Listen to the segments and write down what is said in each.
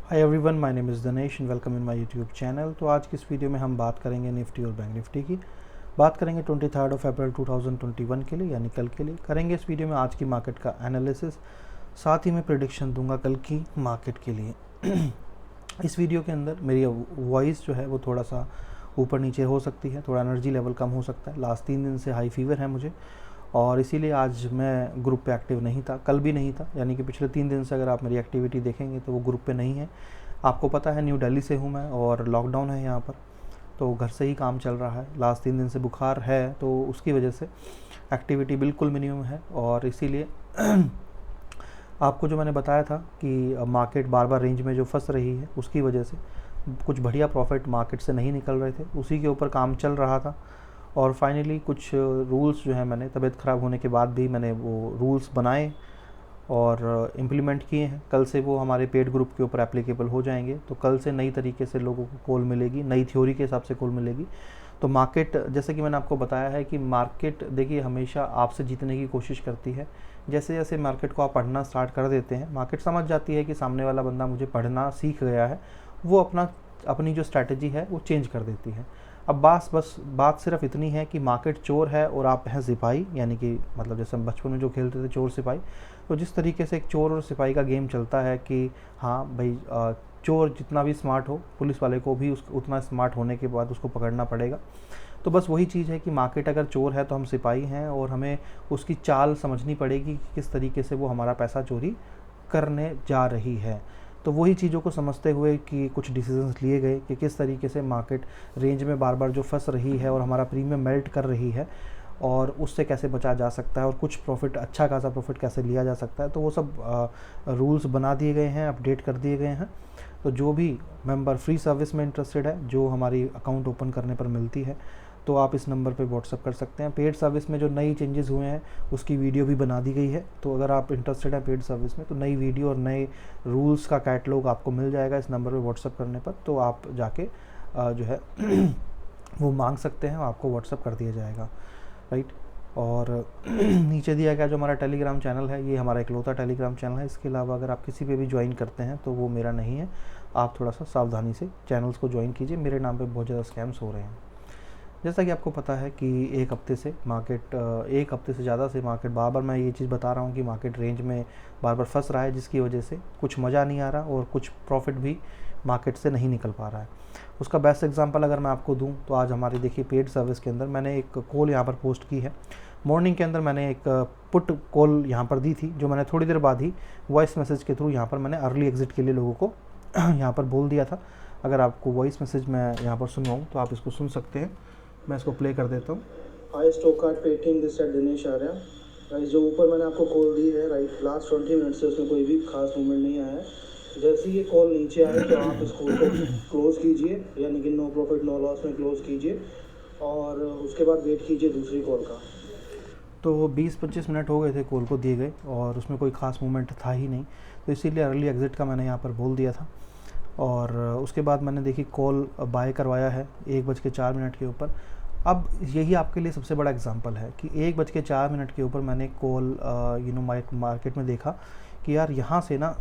Hi everyone, my name is Dinesh and welcome in my YouTube channel. तो आज की इस वीडियो में हम बात करेंगे निफ्टी और बैंक निफ्टी की। बात करेंगे 23 अप्रैल 2021 के लिए, यानी कल के लिए। करेंगे इस वीडियो में आज की मार्केट का एनालिसिस, साथ ही मैं प्रेडिक्शन दूंगा कल की मार्केट के लिए। इस वीडियो के अंदर मेरी वॉइस जो है वो थोड़ा सा ऊपर नीचे हो सकती है, थोड़ा एनर्जी लेवल कम हो सकता है। लास्ट 3 दिन से हाई फीवर है मुझे, और इसीलिए आज मैं ग्रुप पे एक्टिव नहीं था, कल भी नहीं था। यानी कि पिछले 3 दिन से अगर आप मेरी एक्टिविटी देखेंगे तो वो ग्रुप पे नहीं है। आपको पता है न्यू दिल्ली से हूँ मैं, और लॉकडाउन है यहाँ पर, तो घर से ही काम चल रहा है। लास्ट 3 दिन से बुखार है, तो उसकी वजह से एक्टिविटी बिल्कुल मिनिमम है। और इसीलिए आपको जो मैंने बताया था कि मार्केट बार बार रेंज में जो फंस रही है, उसकी वजह से कुछ बढ़िया प्रॉफिट मार्केट से नहीं निकल रहे थे, उसी के ऊपर काम चल रहा था। और फाइनली कुछ रूल्स जो है, मैंने तबीयत ख़राब होने के बाद भी मैंने वो रूल्स बनाए और इम्प्लीमेंट किए हैं। कल से वो हमारे पेड ग्रुप के ऊपर एप्लीकेबल हो जाएंगे। तो कल से नई तरीके से लोगों को कॉल मिलेगी, नई थ्योरी के हिसाब से कॉल मिलेगी। तो मार्केट, जैसे कि मैंने आपको बताया है कि मार्केट देखिए हमेशा आपसे जीतने की कोशिश करती है। जैसे जैसे मार्केट को आप पढ़ना स्टार्ट कर देते हैं, मार्केट समझ जाती है कि सामने वाला बंदा मुझे पढ़ना सीख गया है, वो अपनी जो स्ट्रैटेजी है वो चेंज कर देती है। अब बस बात सिर्फ इतनी है कि मार्केट चोर है और आप हैं सिपाही, यानी कि मतलब जैसे हम बचपन में जो खेलते थे चोर सिपाही। तो जिस तरीके से एक चोर और सिपाही का गेम चलता है कि हाँ भाई, चोर जितना भी स्मार्ट हो, पुलिस वाले को भी उतना स्मार्ट होने के बाद उसको पकड़ना पड़ेगा। तो बस वही चीज़ है कि मार्केट अगर चोर है तो हम सिपाही हैं, और हमें उसकी चाल समझनी पड़ेगी कि किस तरीके से वो हमारा पैसा चोरी करने जा रही है। तो वही चीज़ों को समझते हुए कि कुछ डिसीजंस लिए गए कि किस तरीके से मार्केट रेंज में बार बार जो फंस रही है और हमारा प्रीमियम मेल्ट कर रही है, और उससे कैसे बचा जा सकता है, और कुछ प्रॉफिट, अच्छा खासा प्रॉफिट कैसे लिया जा सकता है। तो वो सब रूल्स बना दिए गए हैं, अपडेट कर दिए गए हैं। तो जो भी मेंबर फ्री सर्विस में इंटरेस्टेड है, जो हमारी अकाउंट ओपन करने पर मिलती है, तो आप इस नंबर पे व्हाट्सअप कर सकते हैं। पेड सर्विस में जो नई चेंजेस हुए हैं उसकी वीडियो भी बना दी गई है। तो अगर आप इंटरेस्टेड हैं पेड सर्विस में, तो नई वीडियो और नए रूल्स का कैटलॉग आपको मिल जाएगा इस नंबर पे व्हाट्सअप करने पर। तो आप जाके जो है वो मांग सकते हैं, आपको व्हाट्सअप कर दिया जाएगा, राइट। और नीचे दिया गया जो हमारा टेलीग्राम चैनल है, ये हमारा इकलौता टेलीग्राम चैनल है। इसके अलावा अगर आप किसी पे भी ज्वाइन करते हैं तो वो मेरा नहीं है। आप थोड़ा सा सावधानी से चैनल्स को ज्वाइन कीजिए, मेरे नाम पे बहुत ज़्यादा स्कैम्स हो रहे हैं। जैसा कि आपको पता है कि एक हफ्ते से ज़्यादा से मार्केट, बार बार मैं ये चीज़ बता रहा हूँ कि मार्केट रेंज में बार बार फंस रहा है, जिसकी वजह से कुछ मज़ा नहीं आ रहा और कुछ प्रॉफिट भी मार्केट से नहीं निकल पा रहा है। उसका बेस्ट एग्जांपल अगर मैं आपको दूं, तो आज हमारी देखिए पेड सर्विस के अंदर मैंने एक कॉल यहाँ पर पोस्ट की है। मॉर्निंग के अंदर मैंने एक पुट कॉल यहाँ पर दी थी, जो मैंने थोड़ी देर बाद ही वॉइस मैसेज के थ्रू यहाँ पर मैंने अर्ली एग्जिट के लिए लोगों को यहाँ पर बोल दिया था। अगर आपको वॉइस मैसेज मैं यहाँ पर सुनवाऊँ तो आप इसको सुन सकते हैं। मैं इसको प्ले कर देता हूँ। High stock card Paytm this side Dinesh आ रहा है। जो ऊपर मैंने आपको कॉल दी है, राइट, लास्ट 20 मिनट से उसमें कोई भी खास मूवमेंट नहीं आया है। जैसे ये कॉल नीचे आए तो आप इस कॉल को क्लोज कीजिए, यानी कि नो प्रॉफिट नो लॉस में क्लोज कीजिए, और उसके बाद वेट कीजिए दूसरी कॉल का। तो 20-25 मिनट हो गए थे कॉल को दिए गए, और उसमें कोई ख़ास मूवमेंट था ही नहीं, तो इसीलिए अर्ली एग्ज़िट का मैंने यहाँ पर बोल दिया था। और उसके बाद मैंने देखी कॉल बाय करवाया है 1:04 के ऊपर। अब यही आपके लिए सबसे बड़ा एग्जांपल है कि 1:04 के ऊपर मैंने कॉल मार्केट में देखा कि यार यहाँ से ना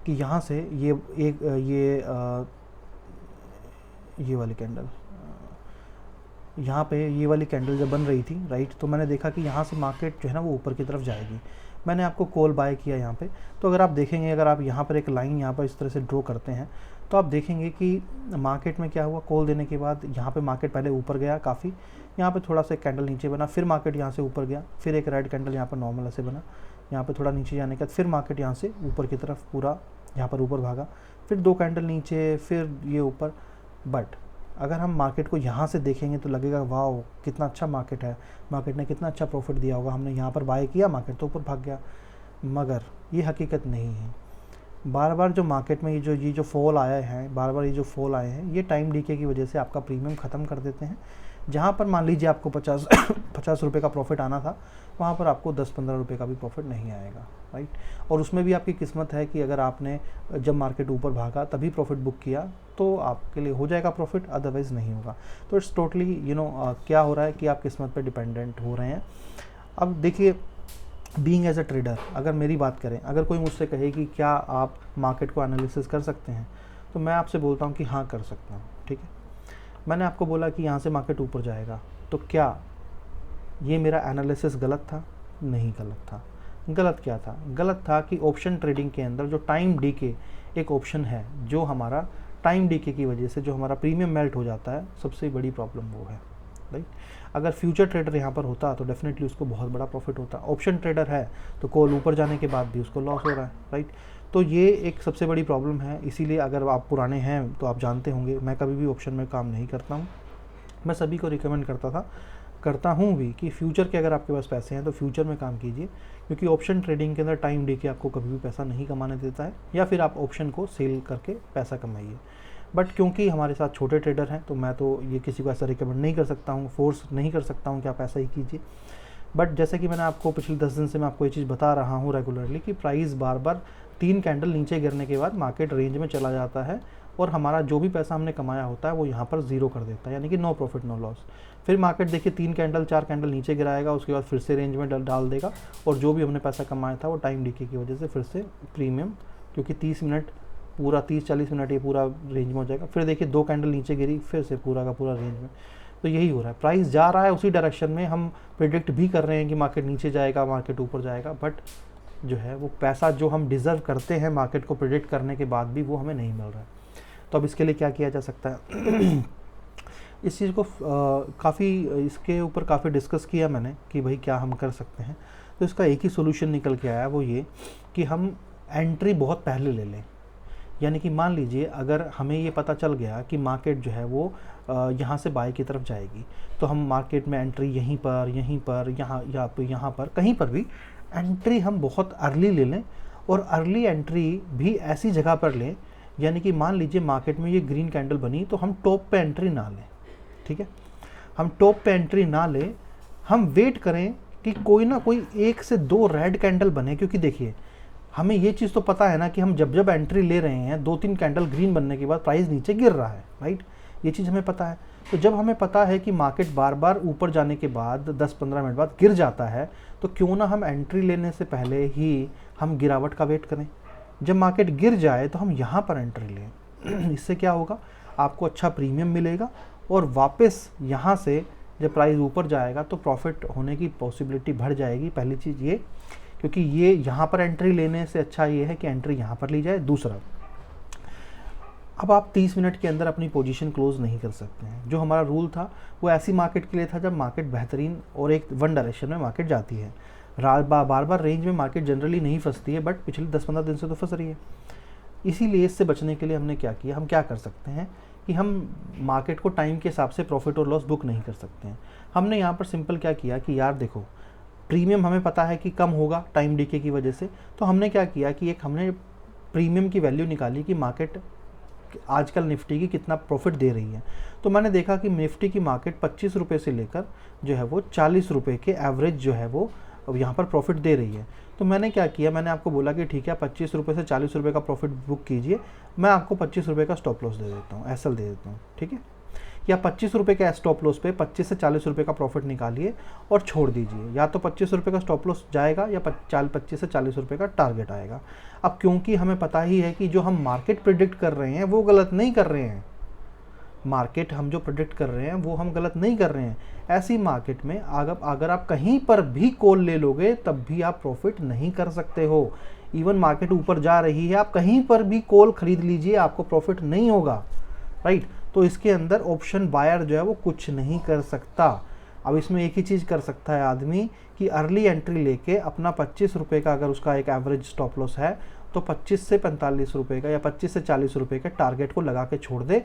कि यहाँ से ये वाली कैंडल, यहाँ पे ये वाली कैंडल जब बन रही थी, राइट, तो मैंने देखा कि यहाँ से मार्केट जो है ना वो ऊपर की तरफ जाएगी। मैंने आपको कॉल बाय किया यहाँ पे। तो अगर आप देखेंगे, अगर आप यहाँ पर एक लाइन यहाँ पर इस तरह से ड्रॉ करते हैं, तो आप देखेंगे कि मार्केट में क्या हुआ। कॉल देने के बाद यहाँ पे मार्केट पहले ऊपर गया काफ़ी, यहाँ पे थोड़ा सा एक कैंडल नीचे बना, फिर मार्केट यहाँ से ऊपर गया, फिर एक रेड कैंडल यहाँ पर नॉर्मल ऐसे बना, यहाँ पे थोड़ा नीचे जाने के बाद फिर मार्केट यहाँ से ऊपर की तरफ पूरा यहाँ पर ऊपर भागा, फिर 2 कैंडल नीचे, फिर ये ऊपर। बट अगर हम मार्केट को यहाँ से देखेंगे तो लगेगा वाह कितना अच्छा मार्केट है, मार्केट ने कितना अच्छा प्रॉफिट दिया होगा, हमने यहाँ पर बाय किया, मार्केट तो ऊपर भाग गया। मगर ये हकीकत नहीं है। बार बार जो मार्केट में ये जो फॉल आए हैं, बार बार ये जो फॉल आए हैं, ये टाइम डीके की वजह से आपका प्रीमियम ख़त्म कर देते हैं। जहाँ पर मान लीजिए आपको 50 रुपये का प्रॉफिट आना था, वहाँ पर आपको 10-15 रुपये का भी प्रॉफिट नहीं आएगा, राइट। और उसमें भी आपकी किस्मत है कि अगर आपने जब मार्केट ऊपर भागा तभी प्रॉफिट बुक किया तो आपके लिए हो जाएगा प्रॉफिट, अदरवाइज़ नहीं होगा। तो इट्स टोटली क्या हो रहा है कि आप किस्मत पर डिपेंडेंट हो रहे हैं। अब देखिए, बीइंग एज अ ट्रेडर, अगर मेरी बात करें, अगर कोई मुझसे कहे कि क्या आप मार्केट को एनालिसिस कर सकते हैं, तो मैं आपसे बोलता हूँ कि हाँ कर सकता हूँ। ठीक है, मैंने आपको बोला कि यहाँ से मार्केट ऊपर जाएगा, तो क्या ये मेरा एनालिसिस गलत था? नहीं गलत था। गलत क्या था? गलत था कि ऑप्शन ट्रेडिंग के अंदर जो टाइम डीके एक ऑप्शन है, जो हमारा टाइम डीके की वजह से जो हमारा प्रीमियम मेल्ट हो जाता है, सबसे बड़ी प्रॉब्लम वो है। राइट, अगर फ्यूचर ट्रेडर यहाँ पर होता तो डेफिनेटली उसको बहुत बड़ा प्रॉफिट होता। ऑप्शन ट्रेडर है तो कॉल ऊपर जाने के बाद भी उसको लॉस हो रहा है। राइट, तो ये एक सबसे बड़ी प्रॉब्लम है। इसीलिए अगर आप पुराने हैं तो आप जानते होंगे, मैं कभी भी ऑप्शन में काम नहीं करता हूँ। मैं सभी को रिकमेंड करता हूँ भी कि फ्यूचर के अगर आपके पास पैसे हैं तो फ्यूचर में काम कीजिए, क्योंकि ऑप्शन ट्रेडिंग के अंदर टाइम डे के आपको कभी भी पैसा नहीं कमाने देता है, या फिर आप ऑप्शन को सेल करके पैसा कमाइए। बट क्योंकि हमारे साथ छोटे ट्रेडर हैं तो मैं तो ये किसी को ऐसा रिकमेंड नहीं कर सकता हूँ, फोर्स नहीं कर सकता हूँ कि आप ऐसा ही कीजिए। बट जैसे कि मैंने आपको पिछले 10 दिन से मैं आपको ये चीज़ बता रहा हूँ रेगुलरली कि प्राइस बार बार 3 कैंडल नीचे गिरने के बाद मार्केट रेंज में चला जाता है, और हमारा जो भी पैसा हमने कमाया होता है वो यहाँ पर ज़ीरो कर देता है, यानी कि नो प्रॉफिट नो लॉस। फिर मार्केट देखिए 3 कैंडल 4 कैंडल नीचे गिराएगा, उसके बाद फिर से रेंज में डाल देगा, और जो भी हमने पैसा कमाया था वो टाइम डीके की वजह से फिर से प्रीमियम, क्योंकि 30 मिनट पूरा 30-40 मिनट ये पूरा रेंज में हो जाएगा। फिर देखिए 2 कैंडल नीचे गिरी, फिर से पूरा का पूरा रेंज में। तो यही हो रहा है, प्राइस जा रहा है उसी डायरेक्शन में, हम प्रिडिक्ट भी कर रहे हैं कि मार्केट नीचे जाएगा, मार्केट ऊपर जाएगा, बट जो है वो पैसा जो हम डिज़र्व करते हैं मार्केट को प्रिडिक्ट करने के बाद भी वो हमें नहीं मिल रहा है। तो अब इसके लिए क्या किया जा सकता है? इस चीज़ को इसके ऊपर काफ़ी डिस्कस किया मैंने कि भाई क्या हम कर सकते हैं। तो इसका एक ही सोल्यूशन निकल के आया, वो ये कि हम एंट्री बहुत पहले ले लें। यानी कि मान लीजिए अगर हमें ये पता चल गया कि मार्केट जो है वो यहाँ से बाय की तरफ जाएगी, तो हम मार्केट में एंट्री यहाँ पर कहीं पर भी एंट्री हम बहुत अर्ली ले लें, और अर्ली एंट्री भी ऐसी जगह पर लें, यानी कि मान लीजिए मार्केट में ये ग्रीन कैंडल बनी तो हम टॉप पे एंट्री ना लें। ठीक है, हम टॉप पे एंट्री ना लें, हम वेट करें कि कोई ना कोई 1 से 2 रेड कैंडल बने, क्योंकि देखिए हमें ये चीज़ तो पता है ना कि हम जब एंट्री ले रहे हैं 2-3 कैंडल ग्रीन बनने के बाद प्राइस नीचे गिर रहा है। राइट, ये चीज़ हमें पता है। तो जब हमें पता है कि मार्केट बार बार ऊपर जाने के बाद 10-15 मिनट बाद गिर जाता है, तो क्यों ना हम एंट्री लेने से पहले ही हम गिरावट का वेट करें। जब मार्केट गिर जाए तो हम यहाँ पर एंट्री लें। इससे क्या होगा, आपको अच्छा प्रीमियम मिलेगा, और वापस यहाँ से जब प्राइस ऊपर जाएगा तो प्रॉफिट होने की पॉसिबिलिटी बढ़ जाएगी। पहली चीज़ ये, क्योंकि ये यहाँ पर एंट्री लेने से अच्छा ये है कि एंट्री यहाँ पर ली जाए। दूसरा, अब आप 30 मिनट के अंदर अपनी पोजीशन क्लोज नहीं कर सकते हैं। जो हमारा रूल था वो ऐसी मार्केट के लिए था जब मार्केट बेहतरीन और एक वन डायरेक्शन में मार्केट जाती है। बार बार रेंज में मार्केट जनरली नहीं फंसती है, बट पिछले 10-15 दिन से तो फंस रही है। इसीलिए इससे बचने के लिए हमने क्या किया, हम क्या कर सकते हैं कि हम मार्केट को टाइम के हिसाब से प्रॉफिट और लॉस बुक नहीं कर सकते हैं। हमने यहाँ पर सिंपल क्या किया कि यार देखो, प्रीमियम हमें पता है कि कम होगा टाइम डीके की वजह से, तो हमने क्या किया कि हमने प्रीमियम की वैल्यू निकाली कि मार्केट आजकल निफ्टी की कितना प्रॉफिट दे रही है। तो मैंने देखा कि निफ्टी की मार्केट 25 रुपये से लेकर जो है वो 40 रुपये के एवरेज जो है वो यहाँ पर प्रॉफिट दे रही है। तो मैंने क्या किया, मैंने आपको बोला कि ठीक है 25 रुपये से 40 रुपये का प्रॉफिट बुक कीजिए, मैं आपको 25 रुपये का स्टॉप लॉस दे देता हूँ, एसएल दे देता हूँ। ठीक है, या 25 रुपये के स्टॉप लॉस पे 25 से 40 रुपये का प्रॉफिट निकालिए और छोड़ दीजिए। या तो 25 रुपये का स्टॉप लॉस जाएगा या 25 से 40 रुपये का टारगेट आएगा। अब क्योंकि हमें पता ही है कि जो हम मार्केट प्रिडिक्ट कर रहे हैं वो गलत नहीं कर रहे हैं, मार्केट हम जो प्रिडिक्ट कर रहे हैं वो हम गलत नहीं कर रहे हैं। ऐसी मार्केट में अगर आप कहीं पर भी कॉल ले लोगे तब भी आप प्रॉफिट नहीं कर सकते हो। इवन मार्केट ऊपर जा रही है, आप कहीं पर भी कॉल खरीद लीजिए, आपको प्रॉफिट नहीं होगा। राइट, तो इसके अंदर ऑप्शन बायर जो है वो कुछ नहीं कर सकता। अब इसमें एक ही चीज़ कर सकता है आदमी कि अर्ली एंट्री लेके अपना 25 रुपये का अगर उसका एक एवरेज स्टॉप लॉस है तो 25 से 45 रुपये का या 25 से 40 रुपये के टारगेट को लगा के छोड़ दे।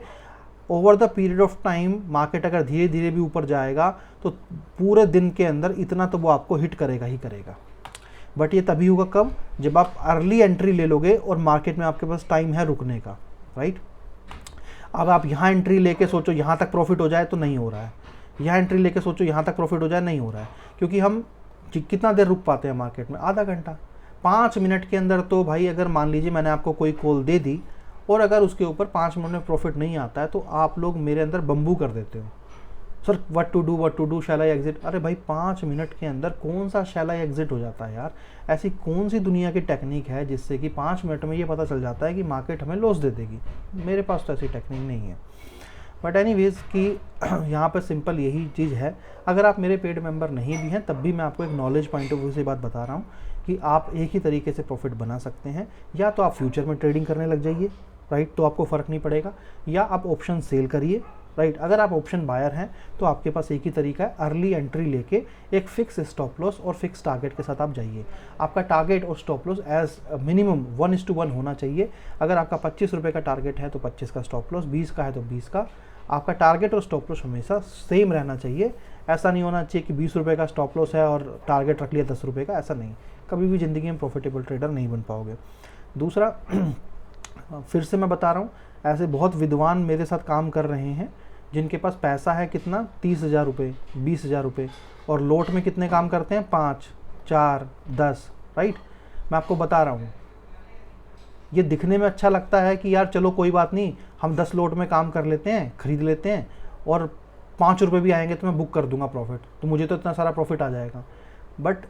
Over the period of time market अगर धीरे धीरे भी ऊपर जाएगा तो पूरे दिन के अंदर इतना तो वो आपको हिट करेगा ही करेगा। बट ये तभी होगा कब, जब आप अर्ली एंट्री ले लोगे और मार्केट में आपके पास टाइम है रुकने का। राइट, अब आप यहाँ एंट्री लेके सोचो यहाँ तक प्रॉफिट हो जाए तो नहीं हो रहा है, यहाँ एंट्री लेके सोचो यहाँ तक प्रॉफिट हो जाए, नहीं हो रहा है। क्योंकि हम कितना देर रुक पाते हैं मार्केट में, आधा घंटा 5 मिनट के अंदर। तो भाई अगर मान लीजिए मैंने आपको कोई कॉल दे दी और अगर उसके ऊपर 5 मिनट में प्रॉफिट नहीं आता है तो आप लोग मेरे अंदर बम्बू कर देते हो, sir what to do, shall I exit. अरे भाई 5 मिनट के अंदर कौन सा शैल आई एग्जिट हो जाता है यार। ऐसी कौन सी दुनिया की टेक्निक है जिससे कि 5 मिनट में ये पता चल जाता है कि मार्केट हमें लॉस दे देगी। मेरे पास तो ऐसी टेक्निक नहीं है। बट एनीवेज कि यहाँ पर सिंपल यही चीज़ है। अगर आप मेरे पेड मेंबर नहीं भी हैं तब भी मैं आपको एक नॉलेज पॉइंट ऑफ व्यू से बात बता रहा हूँ कि आप एक ही तरीके से प्रॉफिट बना सकते हैं। या तो आप फ्यूचर में ट्रेडिंग करने लग जाइए, राइट, तो आपको फ़र्क नहीं पड़ेगा, या आप ऑप्शन सेल करिए, राइट। अगर आप ऑप्शन बायर हैं तो आपके पास एक ही तरीका है, अर्ली एंट्री लेके एक फिक्स स्टॉप लॉस और फिक्स टारगेट के साथ आप जाइए। आपका टारगेट और स्टॉप लॉस एज मिनिमम 1:1 होना चाहिए। अगर आपका 25 रुपये का टारगेट है तो 25 का स्टॉप लॉस, 20 का है तो 20 का। आपका टारगेट और स्टॉप लॉस हमेशा सेम रहना चाहिए। ऐसा नहीं होना चाहिए कि 20 रुपये का स्टॉप लॉस है और टारगेट रख लिया 10 रुपये का, ऐसा नहीं। कभी भी ज़िंदगी में प्रॉफिटेबल ट्रेडर नहीं बन पाओगे। दूसरा, फिर से मैं बता रहा हूँ, ऐसे बहुत विद्वान मेरे साथ काम कर रहे हैं जिनके पास पैसा है कितना, 30,000 रुपये, 20,000 रुपये, और लोट में कितने काम करते हैं, 5, 4, 10, राइट। मैं आपको बता रहा हूँ, ये दिखने में अच्छा लगता है कि यार चलो कोई बात नहीं, हम 10 लोट में काम कर लेते हैं, खरीद लेते हैं, और 5 रुपये भी आएंगे तो मैं बुक कर दूंगा प्रॉफिट, तो मुझे तो इतना सारा प्रॉफिट आ जाएगा। बट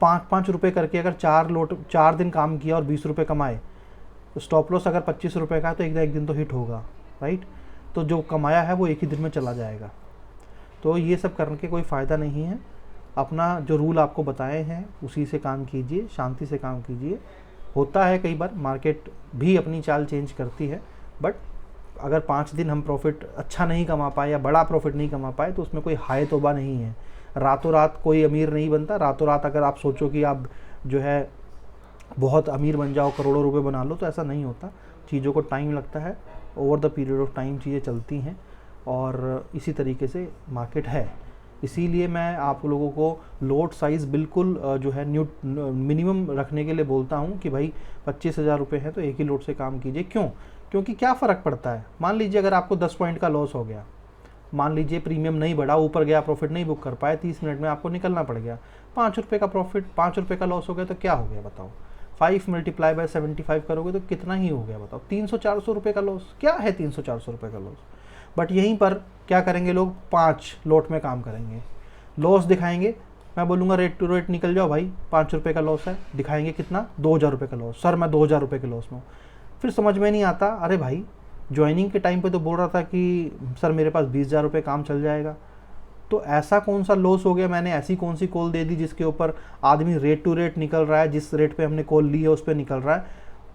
5-5 रुपये करके अगर 4 दिन काम किया और 20 रुपये कमाए, तो स्टॉप लॉस अगर 25 रुपये का है तो एक दिन तो हिट होगा, राइट। तो जो कमाया है वो एक ही दिन में चला जाएगा। तो ये सब करने के कोई फ़ायदा नहीं है। अपना जो रूल आपको बताए हैं उसी से काम कीजिए, शांति से काम कीजिए। होता है कई बार मार्केट भी अपनी चाल चेंज करती है, बट अगर 5 दिन हम प्रॉफिट अच्छा नहीं कमा पाए या बड़ा प्रॉफिट नहीं कमा पाए तो उसमें कोई हाय तौबा नहीं है। रातों रात कोई अमीर नहीं बनता। रातों रात अगर आप सोचो कि आप जो है बहुत अमीर बन जाओ, करोड़ों रुपए बना लो, तो ऐसा नहीं होता। चीज़ों को टाइम लगता है, over the period of time चीज़ें चलती हैं, और इसी तरीके से मार्केट है। इसीलिए मैं आप लोगों को लोट साइज़ बिल्कुल जो है मिनिमम रखने के लिए बोलता हूँ कि भाई 25,000 रुपये है तो एक ही लोट से काम कीजिए। क्यों? क्योंकि क्या फ़र्क पड़ता है, मान लीजिए अगर आपको 10 पॉइंट का लॉस हो गया, मान लीजिए प्रीमियम नहीं बढ़ा, ऊपर गया, प्रॉफिट नहीं बुक कर पाए, 30 मिनट में आपको निकलना पड़ गया, 5 रुपये का प्रॉफिट, 5 रुपये का लॉस हो गया तो क्या हो गया बताओ। 5 मल्टीप्लाई बाय 75 करोगे तो कितना ही हो गया बताओ, 300-400 रुपये का लॉस। क्या है 300-400 रुपये का लॉस? बट यहीं पर क्या करेंगे लोग, 5 लोट में काम करेंगे, लॉस दिखाएंगे। मैं बोलूँगा रेट टू रेट निकल जाओ भाई, 5 रुपये का लॉस है, दिखाएंगे कितना, 2,000 रुपये का लॉस। सर मैं 2,000 रुपये के लॉस में हूँ। फिर समझ में नहीं आता, अरे भाई ज्वाइनिंग के टाइम पे तो बोल रहा था कि सर मेरे पास 20,000 रुपये काम चल जाएगा। तो ऐसा कौन सा लॉस हो गया, मैंने ऐसी कौन सी कॉल दे दी जिसके ऊपर आदमी रेट टू रेट निकल रहा है, जिस रेट पे हमने कॉल ली है उस पर निकल रहा है,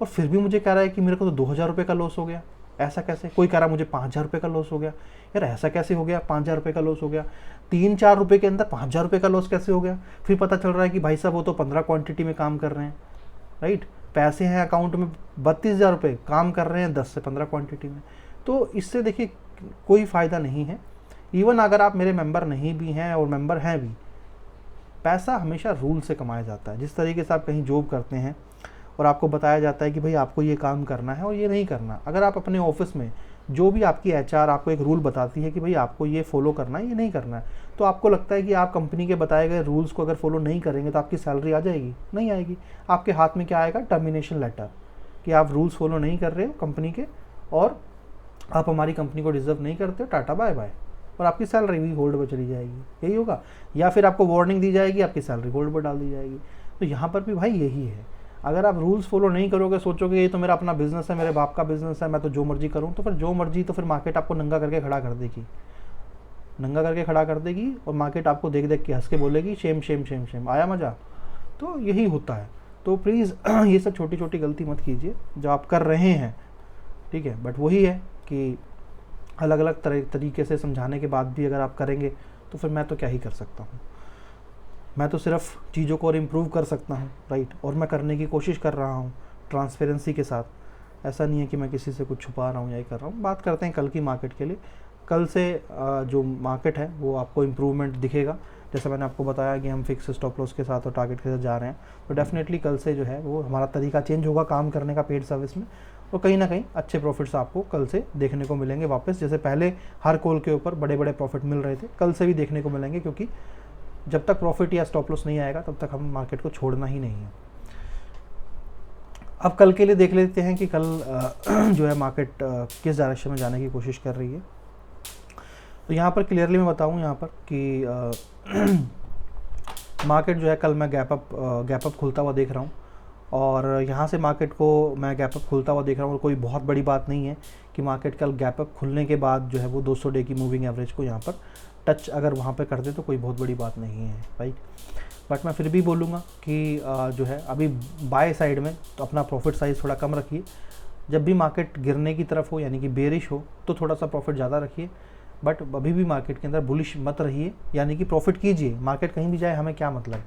और फिर भी मुझे कह रहा है कि मेरे को तो 2,000 रुपये का लॉस हो गया। ऐसा कैसे? कोई कह रहा मुझे 5,000 रुपये का लॉस हो गया। यार ऐसा कैसे हो गया 5,000 रुपये का लॉस हो गया? 3-4 रुपये के अंदर 5,000 रुपये का लॉस कैसे हो गया? फिर पता चल रहा है कि भाई साहब वो तो 15 क्वांटिटी में काम कर रहे हैं, राइट। पैसे हैं अकाउंट में 32,000 रुपये, काम कर रहे हैं 10 से 15 क्वांटिटी में। तो इससे देखिए कोई फ़ायदा नहीं है। इवन अगर आप मेरे मेंबर नहीं भी हैं और मेंबर हैं भी, पैसा हमेशा रूल से कमाया जाता है। जिस तरीके से आप कहीं जॉब करते हैं और आपको बताया जाता है कि भाई आपको ये काम करना है और ये नहीं करना, अगर आप अपने ऑफिस में जो भी आपकी HR आपको एक रूल बताती है कि भाई आपको ये फॉलो करना है, ये नहीं करना है, तो आपको लगता है कि आप कंपनी के बताए गए रूल्स को अगर फॉलो नहीं करेंगे तो आपकी सैलरी आ जाएगी? नहीं आएगी। आपके हाथ में क्या आएगा? टर्मिनेशन लेटर, कि आप रूल्स फॉलो नहीं कर रहे हो कंपनी के और आप हमारी कंपनी को डिजर्व नहीं करते, टाटा बाय बाय, और आपकी सैलरी भी होल्ड पर चली जाएगी। यही होगा। या फिर आपको वार्निंग दी जाएगी, आपकी सैलरी होल्ड पर डाल दी जाएगी। तो यहाँ पर भी भाई यही है। अगर आप रूल्स फॉलो नहीं करोगे, सोचोगे ये तो मेरा अपना बिजनेस है, मेरे बाप का बिजनेस है, मैं तो जो मर्जी करूँ, तो फिर जो मर्जी, तो फिर मार्केट आपको नंगा करके खड़ा कर देगी, नंगा करके खड़ा कर देगी, और मार्केट आपको देख देख के हंस के बोलेगी शेम शेम शेम शेम। आया मज़ा? तो यही होता है। तो प्लीज़ ये सब छोटी छोटी गलती मत कीजिए जो आप कर रहे हैं, ठीक है। बट वही है कि अलग अलग तरीके से समझाने के बाद भी अगर आप करेंगे तो फिर मैं तो क्या ही कर सकता हूँ। मैं तो सिर्फ चीज़ों को और इम्प्रूव कर सकता हूँ, राइट। और मैं करने की कोशिश कर रहा हूँ ट्रांसपेरेंसी के साथ। ऐसा नहीं है कि मैं किसी से कुछ छुपा रहा हूँ या ये कर रहा हूँ। बात करते हैं कल की मार्केट के लिए। कल से जो मार्केट है वो आपको इम्प्रूवमेंट दिखेगा। जैसे मैंने आपको बताया कि हम फिक्स स्टॉप लॉस के साथ और टारगेट के साथ जा रहे हैं, तो डेफिनेटली कल से जो है वो हमारा तरीका चेंज होगा काम करने का पेड सर्विस में, और कहीं ना कहीं अच्छे प्रॉफिट्स आपको कल से देखने को मिलेंगे वापस। जैसे पहले हर कॉल के ऊपर बड़े बड़े प्रॉफिट मिल रहे थे, कल से भी देखने को मिलेंगे, क्योंकि जब तक प्रॉफिट या स्टॉप लॉस नहीं आएगा तब तक हम मार्केट को छोड़ना ही नहीं है। अब कल के लिए देख लेते हैं कि कल जो है मार्केट किस डायरेक्शन में जाने की कोशिश कर रही है। तो यहाँ पर क्लियरली मैं बताऊँ यहाँ पर कि मार्केट जो है कल मैं गैप अप खुलता हुआ देख रहा हूँ, और यहाँ से मार्केट को मैं गैप अप खुलता हुआ देख रहा हूँ। और कोई बहुत बड़ी बात नहीं है कि मार्केट कल गैप अप खुलने के बाद जो है वो 200 डे की मूविंग एवरेज को यहाँ पर टच अगर वहाँ पे कर दे तो कोई बहुत बड़ी बात नहीं है, राइट। बट मैं फिर भी बोलूँगा कि जो है अभी बाय साइड में तो अपना प्रॉफिट साइज़ थोड़ा कम रखिए। जब भी मार्केट गिरने की तरफ हो यानी कि बेरिश हो तो थोड़ा सा प्रॉफिट ज़्यादा रखिए, बट अभी भी मार्केट के अंदर बुलिश मत रहिए, यानी कि प्रॉफिट कीजिए। मार्केट कहीं भी जाए हमें क्या मतलब,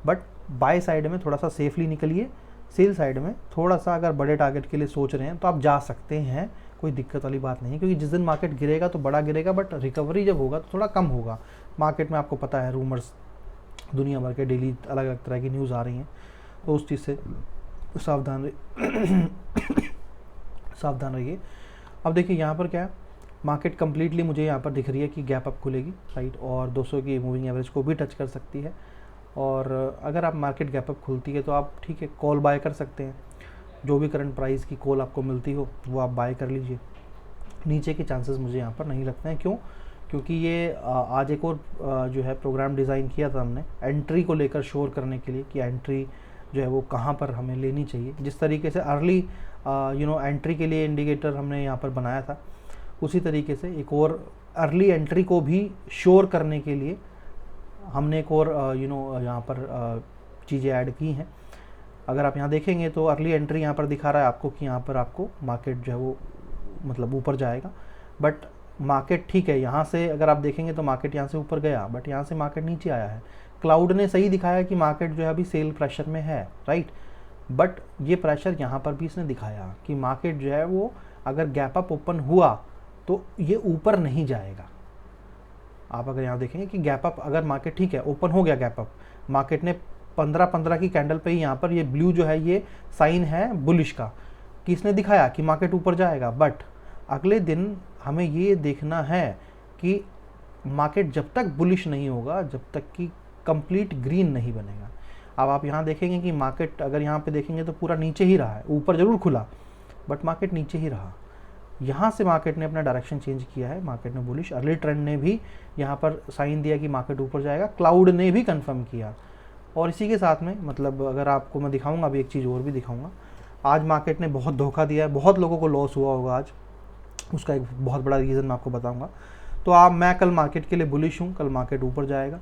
बट बाय साइड में थोड़ा सा सेफली निकलिए। सेल साइड में थोड़ा सा अगर बड़े टारगेट के लिए सोच रहे हैं तो आप जा सकते हैं, कोई दिक्कत वाली बात नहीं है। क्योंकि जिस दिन मार्केट गिरेगा तो बड़ा गिरेगा, बट रिकवरी जब होगा तो थोड़ा कम होगा। मार्केट में आपको पता है रूमर्स दुनिया भर के डेली अलग अलग तरह की न्यूज़ आ रही हैं, तो उस चीज़ से सावधान सावधान रहिए। अब देखिए यहाँ पर क्या है, मार्केट कम्प्लीटली मुझे यहाँ पर दिख रही है कि गैप अप खुलेगी, राइट, और 200 की मूविंग एवरेज को भी टच कर सकती है। और अगर आप मार्केट गैप अप खुलती है तो आप ठीक है कॉल बाय कर सकते हैं। जो भी करंट प्राइस की कॉल आपको मिलती हो वो आप बाय कर लीजिए। नीचे के चांसेस मुझे यहाँ पर नहीं लगते हैं। क्यों? क्योंकि ये आज एक और जो है प्रोग्राम डिज़ाइन किया था हमने एंट्री को लेकर शोर करने के लिए कि एंट्री जो है वो कहाँ पर हमें लेनी चाहिए। जिस तरीके से अर्ली एंट्री के लिए इंडिकेटर हमने यहाँ पर बनाया था, उसी तरीके से एक और अर्ली एंट्री को भी शोर करने के लिए हमने एक और यहाँ पर चीज़ें ऐड की हैं। अगर आप यहाँ देखेंगे तो अर्ली एंट्री यहाँ पर दिखा रहा है आपको कि यहाँ पर आपको मार्केट जो है वो मतलब ऊपर जाएगा, बट मार्केट ठीक है यहाँ से अगर आप देखेंगे तो मार्केट यहाँ से ऊपर गया, बट यहाँ से मार्केट नीचे आया है। क्लाउड ने सही दिखाया कि मार्केट जो है अभी सेल प्रेशर में है, राइट, बट ये प्रेशर यहाँ पर भी इसने दिखाया कि मार्केट जो है वो अगर गैप अप ओपन हुआ तो ये ऊपर नहीं जाएगा। आप अगर यहाँ देखेंगे कि गैप अप अगर मार्केट ठीक है ओपन हो गया, गैप अप मार्केट ने 15-15 की कैंडल पे ही यहाँ पर ये ब्लू जो है ये साइन है बुलिश का कि इसने दिखाया कि मार्केट ऊपर जाएगा। बट अगले दिन हमें ये देखना है कि मार्केट जब तक बुलिश नहीं होगा, जब तक कि कंप्लीट ग्रीन नहीं बनेगा। अब आप यहाँ देखेंगे कि मार्केट अगर यहाँ पे देखेंगे तो पूरा नीचे ही रहा है, ऊपर ज़रूर खुला बट मार्केट नीचे ही रहा। यहाँ से मार्केट ने अपना डायरेक्शन चेंज किया है, मार्केट ने बुलिश, अर्ली ट्रेंड ने भी यहाँ पर साइन दिया कि मार्केट ऊपर जाएगा, क्लाउड ने भी कंफर्म किया। और इसी के साथ में मतलब अगर आपको मैं दिखाऊंगा, अभी एक चीज़ और भी दिखाऊंगा। आज मार्केट ने बहुत धोखा दिया है, बहुत लोगों को लॉस हुआ होगा आज, उसका एक बहुत बड़ा रीज़न मैं आपको बताऊंगा। तो मैं कल मार्केट के लिए बुलिश हूँ, कल मार्केट ऊपर जाएगा।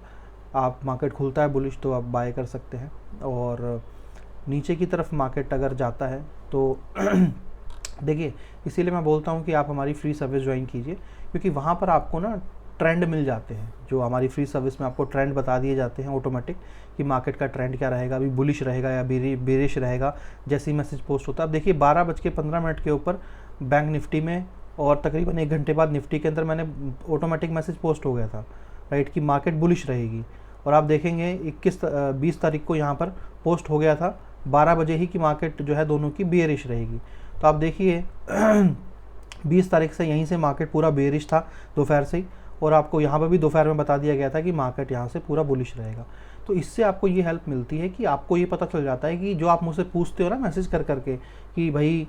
आप मार्केट खुलता है बुलिश तो आप बाय कर सकते हैं, और नीचे की तरफ मार्केट अगर जाता है तो देखिए, इसीलिए मैं बोलता हूँ कि आप हमारी फ्री सर्विस ज्वाइन कीजिए, क्योंकि वहाँ पर आपको ना ट्रेंड मिल जाते हैं। जो हमारी फ्री सर्विस में आपको ट्रेंड बता दिए जाते हैं ऑटोमेटिक कि मार्केट का ट्रेंड क्या रहेगा, अभी बुलिश रहेगा या बेरिश रहेगा। जैसे ही मैसेज पोस्ट होता है, अब देखिए 12:15 के ऊपर बैंक निफ्टी में और तकरीबन 1 घंटे बाद निफ्टी के अंदर मैंने ऑटोमेटिक मैसेज पोस्ट हो गया था, राइट, कि मार्केट बुलिश रहेगी। और आप देखेंगे 20 तारीख को यहाँ पर पोस्ट हो गया था 12 बजे ही कि मार्केट जो है दोनों की बेरिश रहेगी। तो आप देखिए 20 तारीख से यहीं से मार्केट पूरा बेरिश था दोपहर से ही, और आपको यहाँ पर भी दोपहर में बता दिया गया था कि मार्केट यहाँ से पूरा बुलिश रहेगा। तो इससे आपको ये हेल्प मिलती है कि आपको ये पता चल जाता है कि जो आप मुझसे पूछते हो ना मैसेज कर करके कि भाई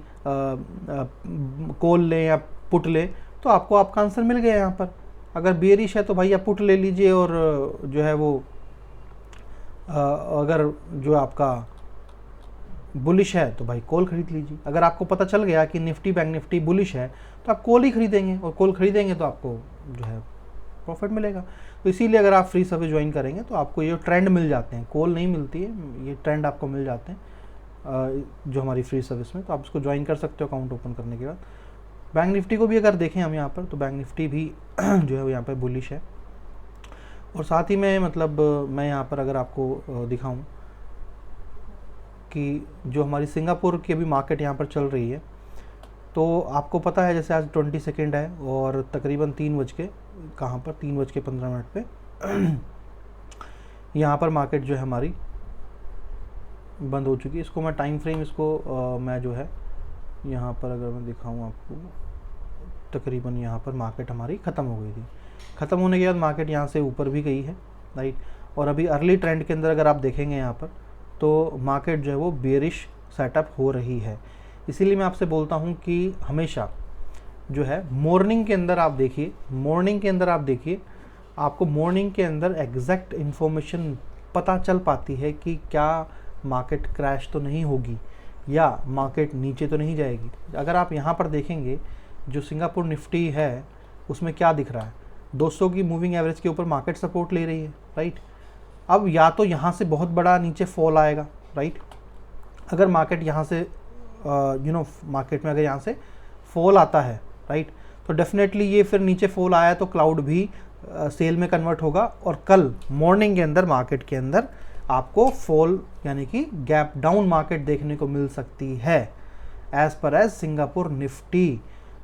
कॉल लें या पुट लें, तो आपको आपका आंसर मिल गया यहाँ पर। अगर बेरिश है तो भाई आप पुट ले लीजिए, और जो है वो अगर जो आपका बुलिश है तो भाई कॉल खरीद लीजिए। अगर आपको पता चल गया कि निफ्टी बैंक निफ्टी बुलिश है तो आप कॉल ही खरीदेंगे, और कॉल खरीदेंगे तो आपको जो है प्रॉफिट मिलेगा। तो इसीलिए अगर आप फ्री सर्विस ज्वाइन करेंगे तो आपको ये ट्रेंड मिल जाते हैं, कॉल नहीं मिलती है, ये ट्रेंड आपको मिल जाते हैं जो हमारी फ्री सर्विस में। तो आप इसको ज्वाइन कर सकते हो अकाउंट ओपन करने के बाद। बैंक निफ्टी को भी अगर देखें हम यहाँ पर, तो बैंक निफ्टी भी जो है वो यहाँ पर बुलिश है। और साथ ही में मतलब मैं यहाँ पर अगर आपको दिखाऊं कि जो हमारी सिंगापुर की अभी मार्केट यहाँ पर चल रही है, तो आपको पता है जैसे आज 22 है और तकरीबन 3:15 पे यहाँ पर मार्केट जो है हमारी बंद हो चुकी है। इसको मैं टाइम फ्रेम इसको मैं जो है यहाँ पर अगर मैं दिखाऊँ आपको, तकरीबन यहाँ पर मार्केट हमारी ख़त्म हो गई थी। ख़त्म होने के बाद मार्केट यहाँ से ऊपर भी गई है, राइट। और अभी अर्ली ट्रेंड के अंदर अगर आप देखेंगे यहाँ पर, तो मार्केट जो है वो बेरिश सेटअप हो रही है। इसीलिए मैं आपसे बोलता हूँ कि हमेशा जो है मॉर्निंग के अंदर आप देखिए, आपको मॉर्निंग के अंदर एग्जैक्ट इन्फॉर्मेशन पता चल पाती है कि क्या मार्केट क्रैश तो नहीं होगी या मार्केट नीचे तो नहीं जाएगी। अगर आप यहाँ पर देखेंगे जो सिंगापुर निफ्टी है उसमें क्या दिख रहा है, 200 की मूविंग एवरेज के ऊपर मार्केट सपोर्ट ले रही है, राइट। अब या तो यहाँ से बहुत बड़ा नीचे फॉल आएगा, राइट। अगर मार्केट यहाँ से मार्केट में अगर यहाँ से फॉल आता है, राइट, तो डेफिनेटली ये फिर नीचे फॉल आया तो क्लाउड भी सेल में कन्वर्ट होगा और कल मॉर्निंग के अंदर मार्केट के अंदर आपको फॉल यानी कि गैप डाउन मार्केट देखने को मिल सकती है as per as Singapore Nifty.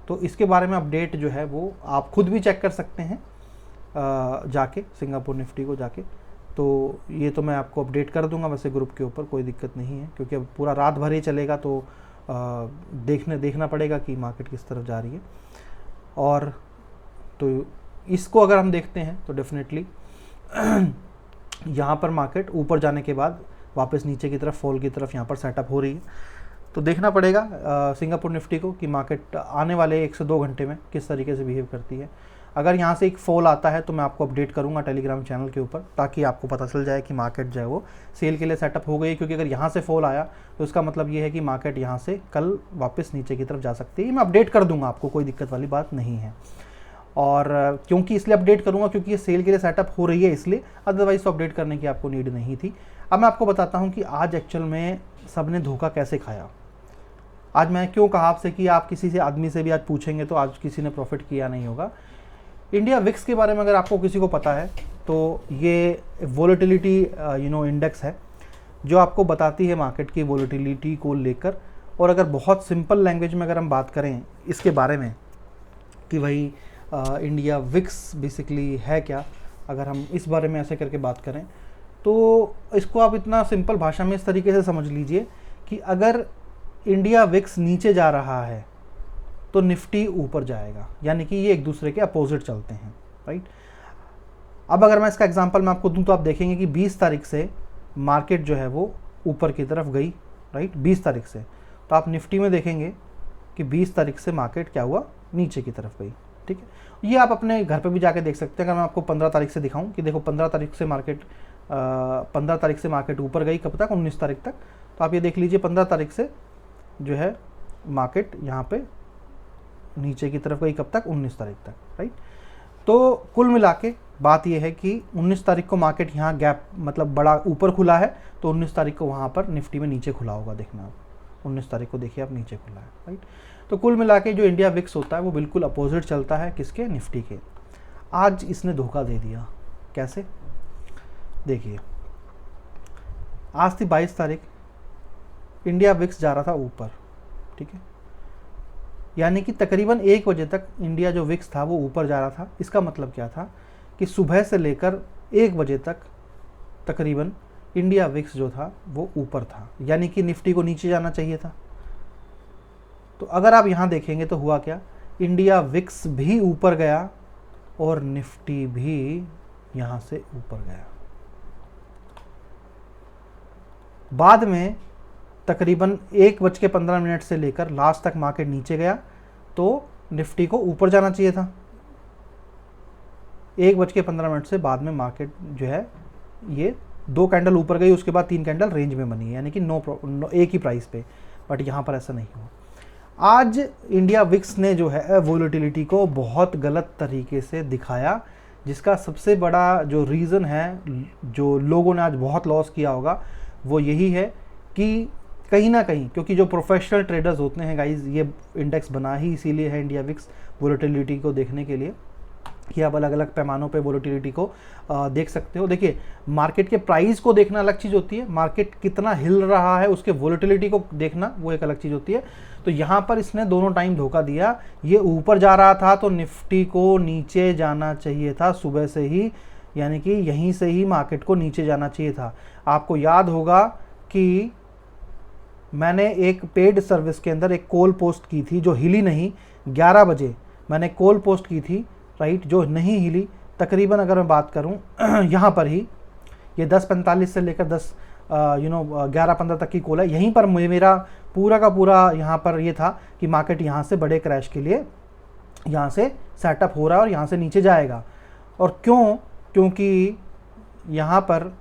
तो इसके बारे में अपडेट जो है वो आप खुद भी चेक कर सकते हैं जाके सिंगापुर निफ्टी को जाके। तो ये तो मैं आपको अपडेट कर दूंगा वैसे ग्रुप के ऊपर, कोई दिक्कत नहीं है, क्योंकि अब पूरा रात भर ही चलेगा तो देखना पड़ेगा कि मार्केट किस तरफ जा रही है। और तो इसको अगर हम देखते हैं तो डेफिनेटली यहाँ पर मार्केट ऊपर जाने के बाद वापस नीचे की तरफ फॉल की तरफ यहाँ पर सेटअप हो रही है। तो देखना पड़ेगा सिंगापुर निफ्टी को कि मार्केट आने वाले 1 से 2 घंटे में किस तरीके से बिहेव करती है। अगर यहाँ से एक फॉल आता है तो मैं आपको अपडेट करूँगा टेलीग्राम चैनल के ऊपर, ताकि आपको पता चल जाए कि मार्केट जो है वो सेल के लिए सेटअप हो गई। क्योंकि अगर यहाँ से फॉल आया तो इसका मतलब ये है कि मार्केट यहाँ से कल वापस नीचे की तरफ जा सकती है। मैं अपडेट कर दूँगा आपको, कोई दिक्कत वाली बात नहीं है। और क्योंकि इसलिए अपडेट करूँगा क्योंकि ये सेल के लिए सेटअप हो रही है इसलिए, अदरवाइज़ तो अपडेट करने की आपको नीड नहीं थी। अब मैं आपको बताता हूँ कि आज एक्चुअल में सब ने धोखा कैसे खाया। आज मैं क्यों कहा आपसे कि आप किसी से आदमी से भी आज पूछेंगे तो आज किसी ने प्रॉफिट किया नहीं होगा। इंडिया विक्स के बारे में अगर आपको किसी को पता है तो ये वोलेटिलिटी इंडेक्स है जो आपको बताती है मार्केट की वोलेटिलिटी को लेकर। और अगर बहुत सिंपल लैंग्वेज में अगर हम बात करें इसके बारे में कि भाई इंडिया विक्स बेसिकली है क्या, अगर हम इस बारे में ऐसे करके बात करें तो इसको आप इतना सिंपल भाषा में इस तरीके से समझ लीजिए कि अगर इंडिया विक्स नीचे जा रहा है तो निफ्टी ऊपर जाएगा, यानी कि ये एक दूसरे के अपोजिट चलते हैं, राइट। अब अगर मैं इसका एग्जांपल मैं आपको दूं तो आप देखेंगे कि 20 तारीख से मार्केट जो है वो ऊपर की तरफ गई, राइट, 20 तारीख से। तो आप निफ्टी में देखेंगे कि 20 तारीख से मार्केट क्या हुआ, नीचे की तरफ गई, ठीक है। ये आप अपने घर पे भी जाके देख सकते हैं। अगर मैं आपको 15 तारीख से दिखाऊं कि देखो 15 तारीख से मार्केट ऊपर गई, कब तक, 19 तारीख तक। तो आप ये देख लीजिए 15 तारीख से जो है मार्केट यहाँ पे नीचे की तरफ गई, कब तक, 19 तारीख तक, राइट। तो कुल मिला के बात यह है कि 19 तारीख को मार्केट यहाँ गैप मतलब बड़ा ऊपर खुला है, तो 19 तारीख को वहाँ पर निफ्टी में नीचे खुला होगा, देखना आप 19 तारीख को देखिए आप नीचे खुला है, राइट। तो कुल मिला के जो इंडिया विक्स होता है वो बिल्कुल अपोजिट चलता है किसके, निफ्टी के। आज इसने धोखा दे दिया, कैसे देखिए। आज थी 22 तारीख, इंडिया विक्स जा रहा था ऊपर, ठीक है, यानी कि तकरीबन 1 बजे तक इंडिया जो विक्स था वो ऊपर जा रहा था। इसका मतलब क्या था कि सुबह से लेकर 1 बजे तक तकरीबन इंडिया विक्स जो था वो ऊपर था, यानी कि निफ्टी को नीचे जाना चाहिए था। तो अगर आप यहाँ देखेंगे तो हुआ क्या, इंडिया विक्स भी ऊपर गया और निफ्टी भी यहाँ से ऊपर गया। बाद में तकरीबन 1:15 से लेकर लास्ट तक मार्केट नीचे गया, तो निफ्टी को ऊपर जाना चाहिए था। 1:15 से बाद में मार्केट जो है ये 2 कैंडल ऊपर गई, उसके बाद 3 कैंडल रेंज में बनी है, यानी कि एक ही प्राइस पे। बट यहाँ पर ऐसा नहीं हुआ। आज इंडिया विक्स ने जो है वोलेटिलिटी को बहुत गलत तरीके से दिखाया, जिसका सबसे बड़ा जो रीज़न है, जो लोगों ने आज बहुत लॉस किया होगा, वो यही है कि कहीं ना कहीं, क्योंकि जो प्रोफेशनल ट्रेडर्स होते हैं गाइज, ये इंडेक्स बना ही इसीलिए है इंडिया विक्स वोलेटिलिटी को देखने के लिए कि आप अलग अलग पैमानों पे वोलेटिलिटी को देख सकते हो। देखिए, मार्केट के प्राइस को देखना अलग चीज़ होती है, मार्केट कितना हिल रहा है उसके वोलेटिलिटी को देखना वो एक अलग चीज़ होती है। तो यहाँ पर इसने दोनों टाइम धोखा दिया। ये ऊपर जा रहा था तो निफ्टी को नीचे जाना चाहिए था सुबह से ही, यानी कि यहीं से ही मार्केट को नीचे जाना चाहिए था। आपको याद होगा कि मैंने एक पेड सर्विस के अंदर एक कॉल पोस्ट की थी जो हिली नहीं, 11 बजे मैंने कॉल पोस्ट की थी, राइट, जो नहीं हिली। तकरीबन अगर मैं बात करूं यहाँ पर ही ये 10:45 से लेकर 11:15 तक की कॉल है। यहीं पर मेरा पूरा का पूरा यहाँ पर ये था कि मार्केट यहाँ से बड़े क्रैश के लिए यहाँ से सेटअप हो रहा है और यहाँ से नीचे जाएगा। और क्यों? क्योंकि यहाँ पर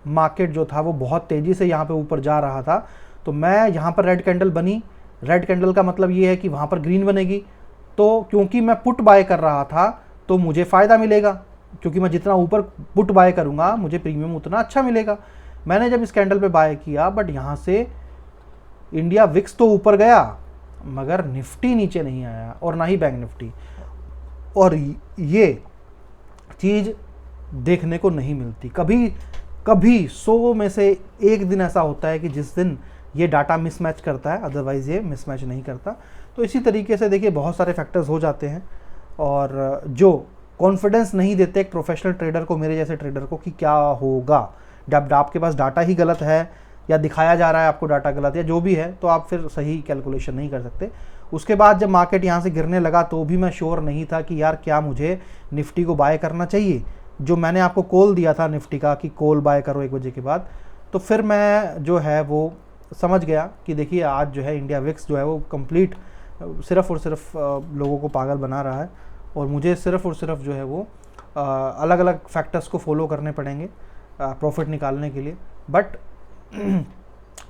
मार्केट जो था वो बहुत तेज़ी से यहाँ पे ऊपर जा रहा था। तो मैं यहाँ पर रेड कैंडल बनी, रेड कैंडल का मतलब ये है कि वहाँ पर ग्रीन बनेगी। तो क्योंकि मैं पुट बाय कर रहा था तो मुझे फ़ायदा मिलेगा, क्योंकि मैं जितना ऊपर पुट बाय करूँगा मुझे प्रीमियम उतना अच्छा मिलेगा। मैंने जब इस कैंडल पे बाय किया, बट यहाँ से इंडिया विक्स तो ऊपर गया मगर निफ्टी नीचे नहीं आया, और ना ही बैंक निफ्टी। और ये चीज़ देखने को नहीं मिलती। कभी कभी 100 में से एक दिन ऐसा होता है कि जिस दिन ये डाटा मिसमैच करता है, अदरवाइज़ ये मिसमैच नहीं करता। तो इसी तरीके से देखिए बहुत सारे फैक्टर्स हो जाते हैं, और जो कॉन्फिडेंस नहीं देते एक प्रोफेशनल ट्रेडर को, मेरे जैसे ट्रेडर को, कि क्या होगा जब आपके पास डाटा ही गलत है या दिखाया जा रहा है आपको डाटा गलत या जो भी है, तो आप फिर सही कैलकुलेशन नहीं कर सकते। उसके बाद जब मार्केट यहाँ से गिरने लगा तो भी मैं श्योर नहीं था कि यार क्या मुझे निफ्टी को बाय करना चाहिए। जो मैंने आपको कॉल दिया था निफ्टी का कि कॉल बाय करो 1 बजे के बाद, तो फिर मैं जो है वो समझ गया कि देखिए आज जो है इंडिया विक्स जो है वो कंप्लीट सिर्फ़ और सिर्फ लोगों को पागल बना रहा है, और मुझे सिर्फ़ और सिर्फ जो है वो अलग अलग फैक्टर्स को फॉलो करने पड़ेंगे प्रॉफिट निकालने के लिए। बट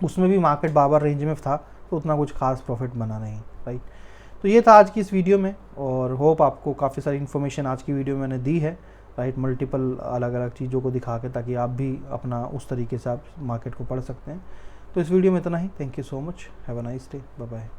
उसमें भी मार्केट बाबर रेंज में था तो उतना कुछ खास प्रॉफिट बना नहीं, राइट। तो ये था आज की इस वीडियो में, और होप आपको काफ़ी सारी इन्फॉर्मेशन आज की वीडियो में मैंने दी है, राइट। मल्टीपल अलग अलग चीज़ों को दिखा के, ताकि आप भी अपना उस तरीके से आप मार्केट को पढ़ सकते हैं। तो इस वीडियो में इतना ही। Thank you so much, have a nice day, bye bye.